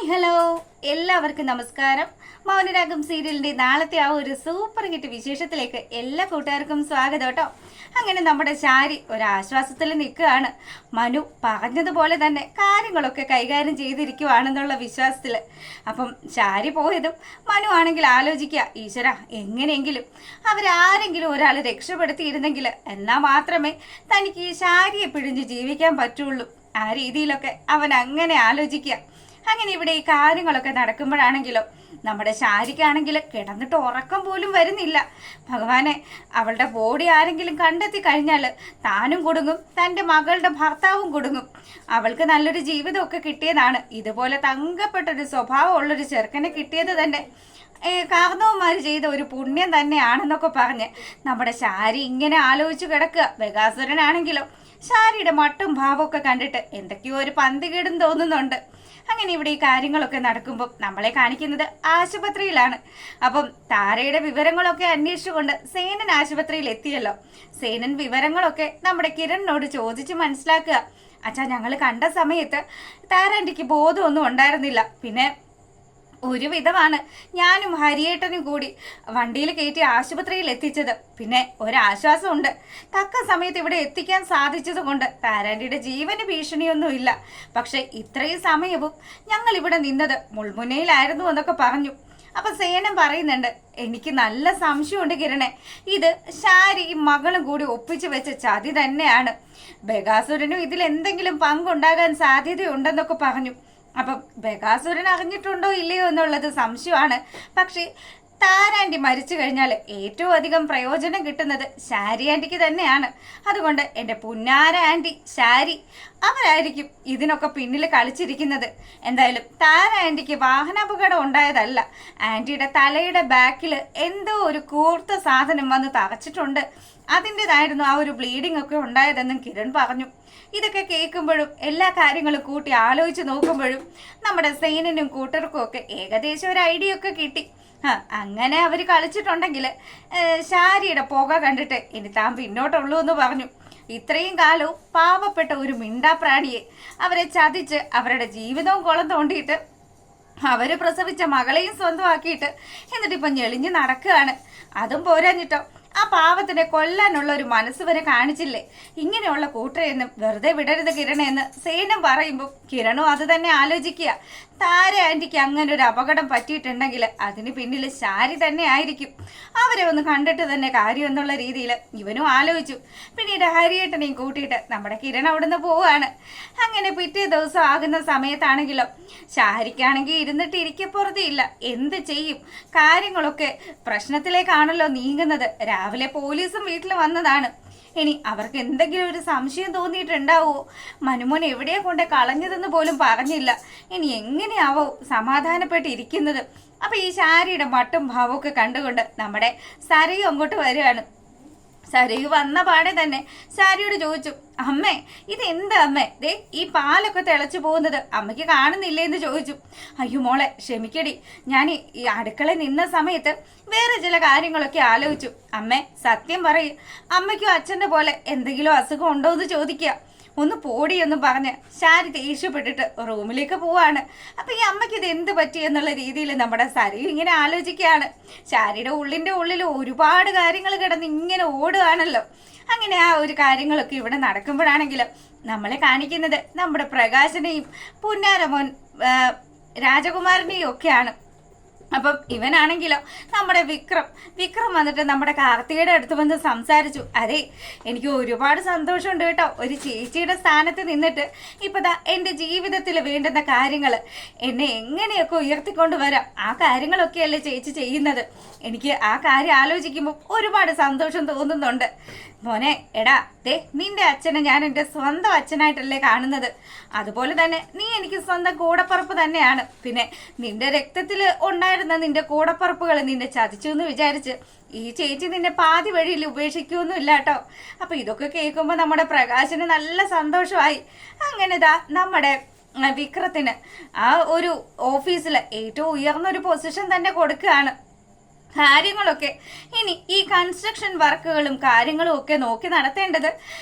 Hello, എല്ലാവർക്കും നമസ്കാരം. മൗനരാഗം സീരിയലിന്റെ നാളത്തെ ആ ഒരു സൂപ്പർ ഹിറ്റ് വിശേഷത്തിലേക്ക് എല്ലാ കൂട്ടുകാർക്കും സ്വാഗതം കേട്ടോ. അങ്ങനെ നമ്മുടെ ശാരി ഒരാശ്വാസത്തിൽ നിൽക്കുകയാണ്. മനു പറഞ്ഞതുപോലെ തന്നെ കാര്യങ്ങളൊക്കെ കൈകാര്യം ചെയ്തിരിക്കുവാണെന്നുള്ള വിശ്വാസത്തിൽ. അപ്പം ശാരി പോയതും മനു ആണെങ്കിൽ ആലോചിക്കുക, ഈശ്വര എങ്ങനെയെങ്കിലും അവരാരെങ്കിലും ഒരാൾ രക്ഷപ്പെടുത്തിയിരുന്നെങ്കിൽ എന്നാൽ മാത്രമേ തനിക്ക് ഈ ശാരിയെ പിഴിഞ്ഞ് ജീവിക്കാൻ പറ്റുള്ളൂ. ആ രീതിയിലൊക്കെ അവൻ അങ്ങനെ ആലോചിക്കുക. അങ്ങനെ ഇവിടെ ഈ കാര്യങ്ങളൊക്കെ നടക്കുമ്പോഴാണെങ്കിലോ നമ്മുടെ ശാരിക്കാണെങ്കിൽ കിടന്നിട്ട് ഉറക്കം പോലും വരുന്നില്ല. ഭഗവാനെ, അവളുടെ ബോഡി ആരെങ്കിലും കണ്ടെത്തി കഴിഞ്ഞാൽ താനും കുടുങ്ങും, തൻ്റെ മകളുടെ ഭർത്താവും കുടുങ്ങും. അവൾക്ക് നല്ലൊരു ജീവിതമൊക്കെ കിട്ടിയതാണ്. ഇതുപോലെ തങ്കപ്പെട്ടൊരു സ്വഭാവമുള്ളൊരു ചെറുക്കനെ കിട്ടിയത് തന്നെ കാർന്നവന്മാർ ചെയ്ത ഒരു പുണ്യം തന്നെയാണെന്നൊക്കെ പറഞ്ഞ് നമ്മുടെ ശാരി ഇങ്ങനെ ആലോചിച്ച് കിടക്കുക. ബകാസുരനാണെങ്കിലോ ശാരിയുടെ മട്ടും ഭാവമൊക്കെ കണ്ടിട്ട് എന്തൊക്കെയോ ഒരു പന്തികേടും തോന്നുന്നുണ്ട്. അങ്ങനെ ഇവിടെ ഈ കാര്യങ്ങളൊക്കെ നടക്കുമ്പോൾ നമ്മളെ കാണിക്കുന്നത് ആശുപത്രിയിലാണ്. അപ്പം താരയുടെ വിവരങ്ങളൊക്കെ അന്വേഷിച്ചുകൊണ്ട് സേനൻ ആശുപത്രിയിൽ എത്തിയല്ലോ. സേനൻ വിവരങ്ങളൊക്കെ നമ്മുടെ കിരണിനോട് ചോദിച്ച് മനസ്സിലാക്കുക. അച്ഛാ, ഞങ്ങൾ കണ്ട സമയത്ത് താരാൻ്റിക്ക് ബോധമൊന്നും ഉണ്ടായിരുന്നില്ല. പിന്നെ ഒരു വിധമാണ് ഞാനും ഹരിയേട്ടനും കൂടി വണ്ടിയിൽ കയറ്റി ആശുപത്രിയിൽ എത്തിച്ചത്. പിന്നെ ഒരാശ്വാസമുണ്ട്, തക്ക സമയത്ത് ഇവിടെ എത്തിക്കാൻ സാധിച്ചത് കൊണ്ട് താരാൻ്റിയുടെ ജീവന് ഭീഷണിയൊന്നുമില്ല. പക്ഷെ ഇത്രയും സമയവും ഞങ്ങൾ ഇവിടെ നിന്നത് മുൾമുനയിലായിരുന്നു എന്നൊക്കെ പറഞ്ഞു. അപ്പൊ സേനൻ പറയുന്നുണ്ട്, എനിക്ക് നല്ല സംശയമുണ്ട് കിരണെ, ഇത് ശാരിയും മകളും കൂടി ഒപ്പിച്ചു വെച്ച ചതി തന്നെയാണ്. ബകാസുരനും ഇതിൽ എന്തെങ്കിലും പങ്കുണ്ടാകാൻ സാധ്യതയുണ്ടെന്നൊക്കെ പറഞ്ഞു. അപ്പം ബകാസുരൻ അറിഞ്ഞിട്ടുണ്ടോ ഇല്ലയോ എന്നുള്ളത് സംശയമാണ്. പക്ഷേ താരാൻ്റി മരിച്ചു കഴിഞ്ഞാൽ ഏറ്റവും അധികം പ്രയോജനം കിട്ടുന്നത് ശാരി ആൻറ്റിക്ക് തന്നെയാണ്. അതുകൊണ്ട് എൻ്റെ പുന്നാര ആൻറ്റി ശാരി അവരായിരിക്കും ഇതിനൊക്കെ പിന്നിൽ കളിച്ചിരിക്കുന്നത്. എന്തായാലും താര ആൻറ്റിക്ക് വാഹനാപകടം ഉണ്ടായതല്ല, ആൻറ്റിയുടെ തലയുടെ ബാക്കിൽ എന്തോ ഒരു കൂർത്ത സാധനം വന്ന് തറച്ചിട്ടുണ്ട്. അതിൻ്റെതായിരുന്നു ആ ഒരു ബ്ലീഡിംഗ് ഒക്കെ ഉണ്ടായതെന്നും കിരൺ പറഞ്ഞു. ഇതൊക്കെ കേൾക്കുമ്പോഴും എല്ലാ കാര്യങ്ങളും കൂട്ടി ആലോചിച്ച് നോക്കുമ്പോഴും നമ്മുടെ സേനനും കൂട്ടർക്കും ഒക്കെ ഏകദേശം ഒരു ഐഡിയ ഒക്കെ കിട്ടി. അങ്ങനെ അവർ കളിച്ചിട്ടുണ്ടെങ്കിൽ ശാരിയുടെ പുക കണ്ടിട്ട് ഇനി താൻ പിന്നോട്ടുള്ളൂ എന്ന് പറഞ്ഞു. ഇത്രയും കാലവും പാവപ്പെട്ട ഒരു മിണ്ടാപ്രാണിയെ അവരെ ചതിച്ച് അവരുടെ ജീവിതവും കുളം തോണ്ടിയിട്ട് അവർ പ്രസവിച്ച മകളെയും സ്വന്തമാക്കിയിട്ട് എന്നിട്ടിപ്പം ഞെളിഞ്ഞ് നടക്കുകയാണ്. അതും പോരാഞ്ഞിട്ടോ ആ പാവത്തിനെ കൊല്ലാനുള്ള ഒരു മനസ്സ് വരെ കാണിച്ചില്ലേ. ഇങ്ങനെയുള്ള കൂട്ടരെയൊന്നും വെറുതെ വിടരുത് കിരണെന്ന് സേനം പറയുമ്പോൾ കിരണും അത് തന്നെ ആലോചിക്കുക. താര ആൻറ്റിക്ക് അങ്ങനെ ഒരു അപകടം പറ്റിയിട്ടുണ്ടെങ്കിൽ അതിന് പിന്നിൽ ശാരി തന്നെ ആയിരിക്കും. അവരെ ഒന്ന് കണ്ടിട്ട് തന്നെ കാര്യം എന്നുള്ള രീതിയിൽ ഇവനും ആലോചിച്ചു. പിന്നീട് ഹരിയേട്ടനെയും കൂട്ടിയിട്ട് നമ്മുടെ കിരൺ അവിടുന്ന് പോവുകയാണ്. അങ്ങനെ പിറ്റേ ദിവസം ആകുന്ന സമയത്താണെങ്കിലോ ശാരിക്കാണെങ്കിൽ ഇരുന്നിട്ട് ഇരിക്കപ്പുറത്തില്ല. എന്ത് ചെയ്യും? കാര്യങ്ങളൊക്കെ പ്രശ്നത്തിലേക്കാണല്ലോ നീങ്ങുന്നത്. രാവിലെ പോലീസും വീട്ടിൽ വന്നതാണ്. ഇനി അവർക്ക് എന്തെങ്കിലും ഒരു സംശയം തോന്നിയിട്ടുണ്ടാവോ? മനുമോൻ എവിടെയാ കൊണ്ട് കളഞ്ഞതെന്ന് പോലും പറഞ്ഞില്ല. ഇനി എങ്ങനെയാവോ സമാധാനപ്പെട്ടിരിക്കുന്നത്? അപ്പൊ ഈ ശാരിയുടെ മട്ടും ഭാവമൊക്കെ കണ്ടുകൊണ്ട് നമ്മുടെ സരയും അങ്ങോട്ട് വരികയാണ്. സരയു വന്ന പാടെ തന്നെ ശാരിയോട് ചോദിച്ചു, അമ്മേ ഇത് എന്താ അമ്മേ, ദേ ഈ പാലൊക്കെ തിളച്ചു പോകുന്നത് അമ്മയ്ക്ക് കാണുന്നില്ലേ എന്ന് ചോദിച്ചു. അയ്യോ മോളെ ക്ഷമിക്കടി, ഞാൻ ഈ അടുക്കളയിൽ നിന്ന സമയത്ത് വേറെ ചില കാര്യങ്ങളൊക്കെ ആലോചിച്ചു. അമ്മേ സത്യം പറയും, അമ്മയ്ക്കും അച്ഛൻ്റെ പോലെ എന്തെങ്കിലും അസുഖം ഉണ്ടോ എന്ന് ചോദിക്കുക. ഒന്ന് പോടിയെന്നും പറഞ്ഞ് ശാരി ദേഷ്യപ്പെട്ടിട്ട് റൂമിലേക്ക് പോവാണ്. അപ്പൊ ഈ അമ്മയ്ക്ക് ഇത് എന്ത് പറ്റി എന്നുള്ള രീതിയിൽ നമ്മുടെ സരയു ഇങ്ങനെ ആലോചിക്കുകയാണ്. ശാരിയുടെ ഉള്ളിൽ ഒരുപാട് കാര്യങ്ങൾ കിടന്ന് ഇങ്ങനെ ഓടുകയാണല്ലോ. അങ്ങനെ ആ ഒരു കാര്യങ്ങളൊക്കെ ഇവിടെ നടക്കുമ്പോഴാണെങ്കിലും നമ്മളെ കാണിക്കുന്നത് നമ്മുടെ പ്രകാശനെയും പുന്നാരമോൻ രാജകുമാരനെയും ഒക്കെയാണ്. അപ്പം ഇവനാണെങ്കിലോ നമ്മുടെ വിക്രം വന്നിട്ട് നമ്മുടെ കാർത്തികയുടെ അടുത്ത് വന്ന് സംസാരിച്ചു. അതെ, എനിക്ക് ഒരുപാട് സന്തോഷമുണ്ട് കേട്ടോ. ഒരു ചേച്ചിയുടെ സ്ഥാനത്ത് നിന്നിട്ട് ഇപ്പതാ എൻ്റെ ജീവിതത്തിൽ വേണ്ടുന്ന കാര്യങ്ങൾ എന്നെ എങ്ങനെയൊക്കെ ഉയർത്തിക്കൊണ്ട് വരാം, ആ കാര്യങ്ങളൊക്കെയല്ലേ ചേച്ചി ചെയ്യുന്നത്. എനിക്ക് ആ കാര്യം ആലോചിക്കുമ്പോൾ ഒരുപാട് സന്തോഷം തോന്നുന്നുണ്ട്. മോനെ, എടാ ദേ നിന്റെ അച്ഛനെ ഞാൻ എൻ്റെ സ്വന്തം അച്ഛനായിട്ടല്ലേ കാണുന്നത്. അതുപോലെ തന്നെ നീ എനിക്ക് സ്വന്തം കൂടപ്പറപ്പ് തന്നെയാണ്. പിന്നെ നിന്റെ രക്തത്തിൽ ഉണ്ടായിരുന്ന നിന്റെ കൂടപ്പറപ്പുകൾ നിന്നെ ചതിച്ചു എന്ന് വിചാരിച്ച് ഈ ചേച്ചി നിന്നെ പാതി വഴിയിൽ ഉപേക്ഷിക്കുമൊന്നുമില്ല കേട്ടോ. അപ്പൊ ഇതൊക്കെ കേൾക്കുമ്പോൾ നമ്മുടെ പ്രകാശന് നല്ല സന്തോഷമായി. അങ്ങനെ ദാ നമ്മുടെ വിക്രത്തിന് ആ ഒരു ഓഫീസിൽ ഏറ്റവും ഉയർന്നൊരു പൊസിഷൻ തന്നെ കൊടുക്കുകയാണ്. കാര്യങ്ങളൊക്കെ ഇനി ഈ കൺസ്ട്രക്ഷൻ വർക്കുകളും കാര്യങ്ങളും ഒക്കെ നോക്കി നടത്തേണ്ടത്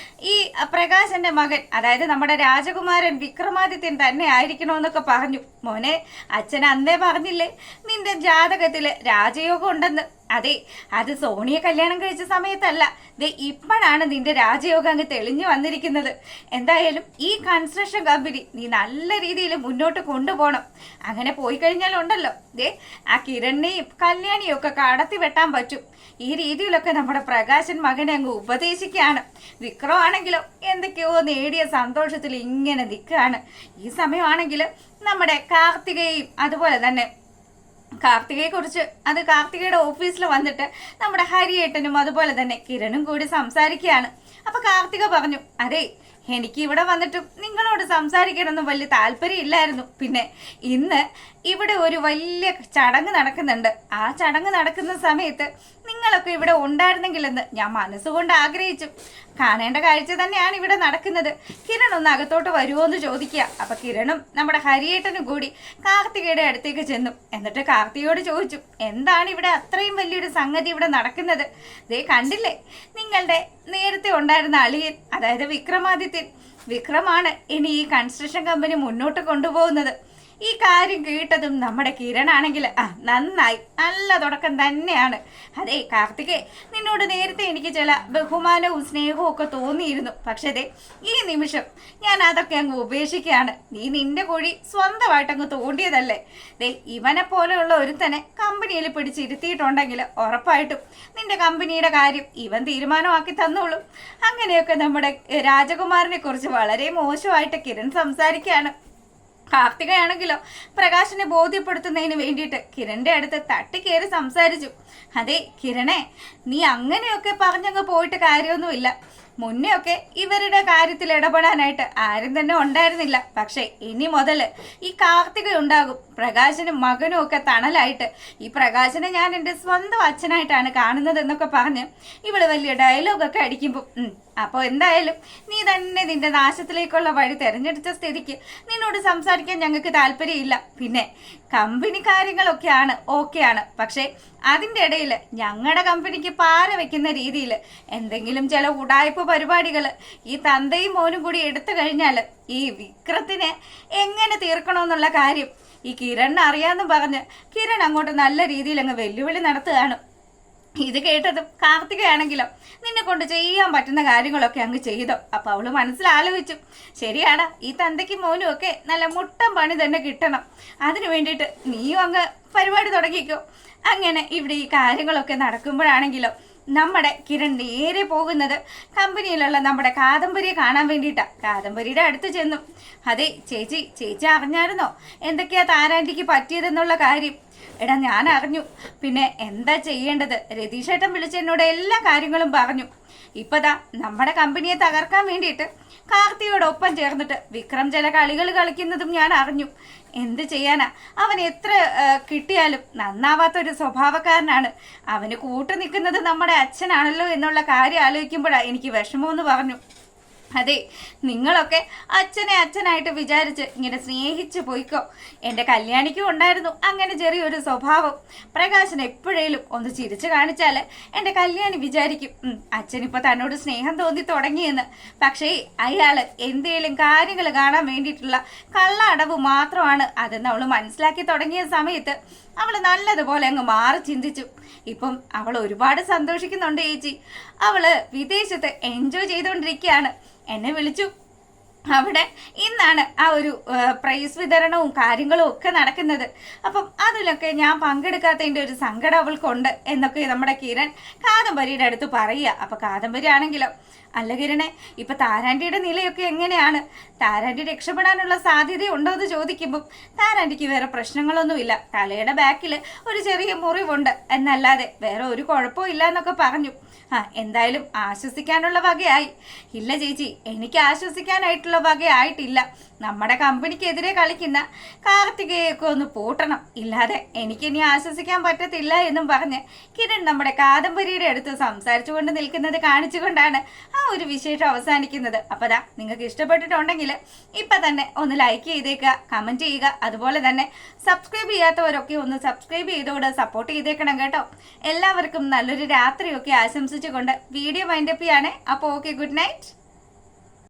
ഈ പ്രകാശന്റെ മകൻ, അതായത് നമ്മുടെ രാജകുമാരൻ വിക്രമാദിത്യൻ തന്നെ ആയിരിക്കണമെന്നൊക്കെ പറഞ്ഞു. മോനെ, അച്ഛൻ അന്നേ പറഞ്ഞില്ലേ നിന്റെ ജാതകത്തില് രാജയോഗം ഉണ്ടെന്ന്. അതെ, അത് സോണിയെ കല്യാണം കഴിച്ച സമയത്തല്ല, ദേ ഇപ്പോഴാണ് നിന്റെ രാജയോഗം അങ്ങ് തെളിഞ്ഞു വന്നിരിക്കുന്നത്. എന്തായാലും ഈ കൺസ്ട്രക്ഷൻ കമ്പനി നീ നല്ല രീതിയിൽ മുന്നോട്ട് കൊണ്ടുപോകണം. അങ്ങനെ പോയി കഴിഞ്ഞാലുണ്ടല്ലോ, ദേ ആ കിരണിനെയും കല്യാണിയും ഒക്കെ കടത്തി വെട്ടാൻ പറ്റും. ഈ രീതിയിലൊക്കെ നമ്മുടെ പ്രകാശൻ മകനെ അങ്ങ് ഉപദേശിക്കുകയാണ്. വിക്രമാണെങ്കിലോ എന്തൊക്കെയോ നേടിയ സന്തോഷത്തിൽ ഇങ്ങനെ നിൽക്കുകയാണ്. ഈ സമയമാണെങ്കിൽ നമ്മുടെ കാർത്തികയും അതുപോലെ തന്നെ കാർത്തികയെ കുറിച്ച് അത് കാർത്തികയുടെ ഓഫീസിൽ വന്നിട്ട് നമ്മുടെ ഹരിയേട്ടനും അതുപോലെ തന്നെ കിരണും കൂടി സംസാരിക്കുകയാണ്. അപ്പൊ കാർത്തിക പറഞ്ഞു, അതെ എനിക്ക് ഇവിടെ വന്നിട്ടും നിങ്ങളോട് സംസാരിക്കണമെന്ന് വലിയ താല്പര്യം ഇല്ലായിരുന്നു. പിന്നെ ഇന്ന് ഇവിടെ ഒരു വലിയ ചടങ്ങ് നടക്കുന്നുണ്ട്. ആ ചടങ്ങ് നടക്കുന്ന സമയത്ത് നിങ്ങളൊക്കെ ഇവിടെ ഉണ്ടായിരുന്നെങ്കിലെന്ന് ഞാൻ മനസ്സുകൊണ്ട് ആഗ്രഹിച്ചു. കാണേണ്ട കാഴ്ച തന്നെയാണ് ഇവിടെ നടക്കുന്നത്. കിരൺ ഒന്ന് അകത്തോട്ട് വരുമോ എന്ന് ചോദിക്കുക. അപ്പൊ കിരണും നമ്മുടെ ഹരിയേട്ടനും കൂടി കാർത്തികയുടെ അടുത്തേക്ക് ചെന്നു. എന്നിട്ട് കാർത്തികയോട് ചോദിച്ചു, എന്താണ് ഇവിടെ അത്രയും വലിയൊരു സംഗതി ഇവിടെ നടക്കുന്നത്? ദേ കണ്ടില്ലേ, നിങ്ങളുടെ നേരത്തെ ഉണ്ടായിരുന്ന അളിയൻ, അതായത് വിക്രമാദിത്യൻ, വിക്രമാണ് ഇനി ഈ കൺസ്ട്രക്ഷൻ കമ്പനി മുന്നോട്ട് കൊണ്ടുപോകുന്നത്. ഈ കാര്യം കേട്ടതും നമ്മുടെ കിരണാണെങ്കിൽ നന്നായി, നല്ല തുടക്കം തന്നെയാണ്. അതെ കാർത്തികേ, നിന്നോട് നേരത്തെ എനിക്ക് ചില ബഹുമാനവും സ്നേഹവും ഒക്കെ തോന്നിയിരുന്നു. പക്ഷേ ദേ ഈ നിമിഷം ഞാൻ അതൊക്കെ അങ്ങ് ഉപേക്ഷിക്കുകയാണ്. നീ നിന്റെ കുഴി സ്വന്തമായിട്ട് അങ്ങ് തോണ്ടിയതല്ലേ. ദേ ഇവനെ പോലെയുള്ള ഒരുത്തനെ കമ്പനിയിൽ പിടിച്ചിരുത്തിയിട്ടുണ്ടെങ്കിൽ ഉറപ്പായിട്ടും നിന്റെ കമ്പനിയുടെ കാര്യം ഇവൻ തീരുമാനമാക്കി തന്നോളും. അങ്ങനെയൊക്കെ നമ്മുടെ രാജകുമാരനെ കുറിച്ച് വളരെ മോശമായിട്ട് കിരൺ സംസാരിക്കുകയാണ്. കാർത്തികയാണെങ്കിലോ പ്രകാശിനെ ബോധ്യപ്പെടുത്തുന്നതിന് വേണ്ടിയിട്ട് കിരണിന്റെ അടുത്ത് തട്ടിക്കേറി സംസാരിച്ചു. അതെ കിരണേ, നീ അങ്ങനെയൊക്കെ പറഞ്ഞങ്ങ് പോയിട്ട് കാര്യമൊന്നുമില്ല. മുന്നേ ഒക്കെ ഇവരുടെ കാര്യത്തിൽ ഇടപെടാനായിട്ട് ആരും തന്നെ ഉണ്ടായിരുന്നില്ല. പക്ഷേ ഇനി മുതൽ ഈ കാർത്തിക ഉണ്ടാകും. പ്രകാശനും മകനും ഒക്കെ തണലായിട്ട് ഈ പ്രകാശനെ ഞാൻ എൻ്റെ സ്വന്തം അച്ഛനായിട്ടാണ് കാണുന്നത് എന്നൊക്കെ പറഞ്ഞ് ഇവള് വലിയ ഡയലോഗൊക്കെ അടിക്കുമ്പോൾ അപ്പോൾ എന്തായാലും നീ തന്നെ നിന്റെ നാശത്തിലേക്കുള്ള വഴി തിരഞ്ഞെടുത്ത സ്ഥിതിക്ക് നിന്നോട് സംസാരിക്കാൻ ഞങ്ങൾക്ക് താല്പര്യമില്ല. പിന്നെ കമ്പനി കാര്യങ്ങളൊക്കെയാണ് ഓക്കെയാണ്, പക്ഷേ അതിൻ്റെ ഇടയിൽ ഞങ്ങളുടെ കമ്പനിക്ക് പാര വെക്കുന്ന രീതിയിൽ എന്തെങ്കിലും ചില ഉടായ്പ പരിപാടികൾ ഈ തന്തയും മോനും കൂടി എടുത്തു കഴിഞ്ഞാൽ ഈ വിക്രത്തിനെ എങ്ങനെ തീർക്കണമെന്നുള്ള കാര്യം ഈ കിരണിന് അറിയാമെന്ന് പറഞ്ഞ് കിരൺ അങ്ങോട്ട് നല്ല രീതിയിൽ അങ്ങ് വെല്ലുവിളി നടത്തുകയാണ്. ഇത് കേട്ടതും കാർത്തികയാണെങ്കിലോ നിന്നെ കൊണ്ട് ചെയ്യാൻ പറ്റുന്ന കാര്യങ്ങളൊക്കെ അങ്ങ് ചെയ്തോ. അപ്പൊ അവള് മനസ്സിലാലോചിച്ചു, ശരിയാടാ, ഈ തന്തയ്ക്കും മോനും ഒക്കെ നല്ല മുട്ടം പണി തന്നെ കിട്ടണം. അതിനു വേണ്ടിയിട്ട് നീയും അങ്ങ് പരിപാടി തുടങ്ങിക്കോ. അങ്ങനെ ഇവിടെ ഈ കാര്യങ്ങളൊക്കെ നടക്കുമ്പോഴാണെങ്കിലോ നമ്മുടെ കിരൺ നേരെ പോകുന്നത് കമ്പനിയിലുള്ള നമ്മുടെ കാദംബരിയെ കാണാൻ വേണ്ടിയിട്ടാണ്. കാദംബരിയുടെ അടുത്ത് ചെന്നു. അതെ ചേച്ചി അറിഞ്ഞായിരുന്നോ എന്തൊക്കെയാ താരാൻറ്റിക്ക് പറ്റിയതെന്നുള്ള കാര്യം? എടാ ഞാൻ അറിഞ്ഞു. പിന്നെ എന്താ ചെയ്യേണ്ടത്? രതീഷേട്ടൻ വിളിച്ച് എന്നോട് എല്ലാ കാര്യങ്ങളും പറഞ്ഞു. ഇപ്പതാ നമ്മുടെ കമ്പനിയെ തകർക്കാൻ വേണ്ടിയിട്ട് കാർത്തിയോടൊപ്പം ചേർന്നിട്ട് വിക്രം ചില കളികൾ കളിക്കുന്നതും ഞാൻ അറിഞ്ഞു. എന്ത് ചെയ്യാനാ, അവൻ എത്ര കിട്ടിയാലും നന്നാവാത്തൊരു സ്വഭാവക്കാരനാണ്. അവന് കൂട്ടു നിൽക്കുന്നത് നമ്മുടെ അച്ഛനാണല്ലോ എന്നുള്ള കാര്യം ആലോചിക്കുമ്പോഴാണ് എനിക്ക് വിഷമമെന്ന് പറഞ്ഞു. അതെ, നിങ്ങളൊക്കെ അച്ഛനെ അച്ഛനായിട്ട് വിചാരിച്ച് ഇങ്ങനെ സ്നേഹിച്ച് പോയിക്കോ. എൻ്റെ കല്യാണിക്കും ഉണ്ടായിരുന്നു അങ്ങനെ ചെറിയൊരു സ്വഭാവം. പ്രകാശൻ എപ്പോഴേലും ഒന്ന് ചിരിച്ചു കാണിച്ചാൽ എൻ്റെ കല്യാണി വിചാരിക്കും അച്ഛനിപ്പോൾ തന്നോട് സ്നേഹം തോന്നി തുടങ്ങിയെന്ന്. പക്ഷേ അയാൾ എന്തേലും കാര്യങ്ങൾ കാണാൻ വേണ്ടിയിട്ടുള്ള കള്ള അടവ് മാത്രമാണ് അതെന്ന് അവൾ മനസ്സിലാക്കി തുടങ്ങിയ സമയത്ത് അവൾ നല്ലതുപോലെ അങ്ങ് മാറി ചിന്തിച്ചു. ഇപ്പം അവൾ ഒരുപാട് സന്തോഷിക്കുന്നുണ്ട് ചേച്ചി. അവള് വിദേശത്ത് എൻജോയ് ചെയ്തുകൊണ്ടിരിക്കുകയാണ്. എന്നെ വിളിച്ചു. അവിടെ ഇന്നാണ് ആ ഒരു പ്രൈസ് വിതരണവും കാര്യങ്ങളും ഒക്കെ നടക്കുന്നത്. അപ്പം അതിലൊക്കെ ഞാൻ പങ്കെടുക്കാത്തതിൻ്റെ ഒരു സങ്കടം അവൾക്കുണ്ട് എന്നൊക്കെ നമ്മുടെ കിരൺ കാദംബരിയുടെ അടുത്ത് പറയുക. അപ്പം കാദംബരി ആണെങ്കിലോ, അല്ല കിരണേ, ഇപ്പം താരാൻറ്റിയുടെ നിലയൊക്കെ എങ്ങനെയാണ്? താരാൻറ്റി രക്ഷപ്പെടാനുള്ള സാധ്യതയുണ്ടോ എന്ന് ചോദിക്കുമ്പം താരാൻറ്റിക്ക് വേറെ പ്രശ്നങ്ങളൊന്നുമില്ല. തലയുടെ ബാക്കിൽ ഒരു ചെറിയ മുറിവുണ്ട് എന്നല്ലാതെ വേറെ ഒരു കുഴപ്പവും ഇല്ല എന്നൊക്കെ പറഞ്ഞു. എന്തായാലും ആശ്വസിക്കാനുള്ള വകയായി. ഇല്ല ചേച്ചി, എനിക്ക് ആശ്വസിക്കാനായിട്ടുള്ള വകയായിട്ടില്ല. നമ്മുടെ കമ്പനിക്കെതിരെ കളിക്കുന്ന കാർത്തികയൊക്കെ ഒന്ന് പൂട്ടണം, ഇല്ലാതെ എനിക്കിനി ആശ്വസിക്കാൻ പറ്റത്തില്ല എന്നും പറഞ്ഞ് കിരൺ നമ്മുടെ കാദംബരിയുടെ അടുത്ത് സംസാരിച്ചു കൊണ്ട് നിൽക്കുന്നത് കാണിച്ചുകൊണ്ടാണ് ആ ഒരു വിശേഷം അവസാനിക്കുന്നത്. അപ്പോൾ അതാ നിങ്ങൾക്ക് ഇഷ്ടപ്പെട്ടിട്ടുണ്ടെങ്കിൽ ഇപ്പം തന്നെ ഒന്ന് ലൈക്ക് ചെയ്തേക്കുക, കമൻറ്റ് ചെയ്യുക. അതുപോലെ തന്നെ സബ്സ്ക്രൈബ് ചെയ്യാത്തവരൊക്കെ ഒന്ന് സബ്സ്ക്രൈബ് ചെയ്തുകൊണ്ട് സപ്പോർട്ട് ചെയ്തേക്കണം കേട്ടോ. എല്ലാവർക്കും നല്ലൊരു രാത്രിയൊക്കെ ആശംസിച്ചുകൊണ്ട് വീഡിയോ വൈൻഡപ്പ് ചെയ്യാണ്. അപ്പോൾ ഓക്കെ, ഗുഡ് നൈറ്റ്.